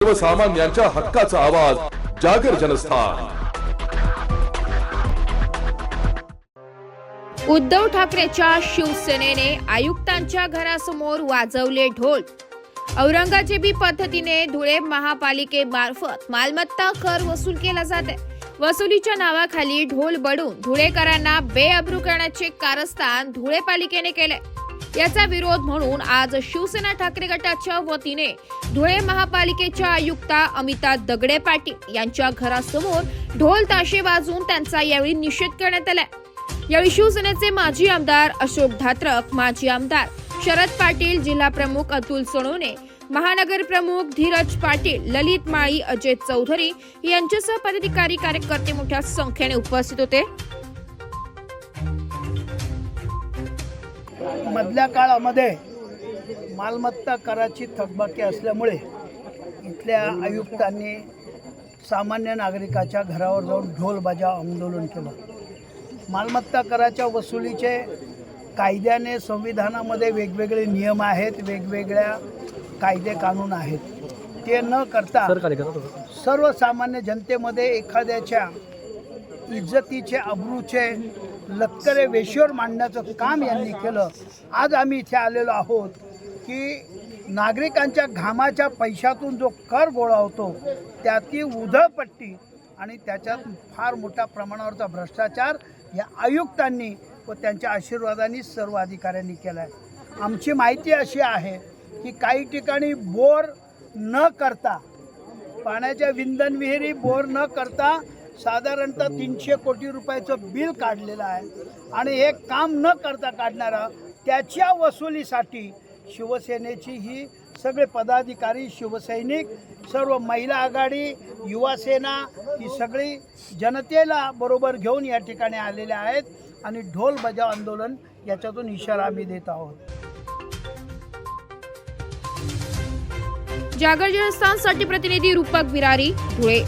सर्वसामान्यांच्या हक्काचा आवाज जागर जनस्थान। उद्धव ठाकरेंच्या शिवसेनेने आयुक्तांच्या घरासमोर वाजवले ढोल। औरंगजेबी पद्धतीने धुळे महापालिकेमार्फत मालमत्ता कर वसूल केला जाते। वसुलीच्या नावाखाली ढोल बडून धुळेकरांना बेअब्रू करण्याचे कारस्थान धुळे पालिकेने केले। याचा विरोध म्हणून आज शिवसेना ठाकरे गटाच्या वतीने धुळे महापालिकेच्या आयुक्ता अमिता दगडे पाटील यांच्या घरासमोर ढोल ताशे वाजवून त्यांचा यावेळी निषेध करण्यात आला। यावेळी शिवसेनेचे माजी आमदार अशोक धात्रक, माजी आमदार शरद पाटील, जिल्हा प्रमुख अतुल सोनवणे, महानगर प्रमुख धीरज पाटील, ललित माळी, अजय चौधरी यांच्यासह पदाधिकारी कार्यकर्ते मोठ्या संख्येने उपस्थित होते। मधल्या काळामध्ये मालमत्ता कराची थकबाकी असल्यामुळे इथल्या आयुक्तांनी सामान्य नागरिकाच्या घरावर जाऊन ढोल बजाव आंदोलन केलं। मालमत्ता कराच्या वसुलीचे कायद्याने संविधानामध्ये वेगवेगळे नियम आहेत, वेगवेगळ्या कायदे कानून आहेत। ते न करता सर्वसामान्य जनतेमध्ये एखाद्याच्या इज्जतीचे, अब्रूचे लक्करे वेशीवर मांडण्याचं काम यांनी केलं। आज आम्ही इथे आलेलो आहोत की नागरिकांच्या घामाच्या पैशातून जो कर गोळा होतो त्याची उधळपट्टी आणि त्याच्यात फार मोठ्या प्रमाणावरचा भ्रष्टाचार या आयुक्तांनी व त्यांच्या आशीर्वादाने सर्व अधिकाऱ्यांनी केला आहे। आमची माहिती अशी आहे की काही ठिकाणी बोर न करता, पाण्याच्या विंधन विहिरी बोर न करता साधारणतः 300 कोटी रुपयाचं बिल काढलेलं आहे आणि हे काम न करता काढणारा त्याच्या वसुलीसाठी शिवसेनेची ही सगळे पदाधिकारी, शिवसैनिक, सर्व महिला आघाडी, युवा सेना ही सगळी जनतेला बरोबर घेऊन या ठिकाणी आलेले आहेत आणि ढोल बजाव आंदोलन याच्यातून इशारा आम्ही देत आहोत। जागर जनस्थानसाठी प्रतिनिधी रूपक बिरारी, धुळे।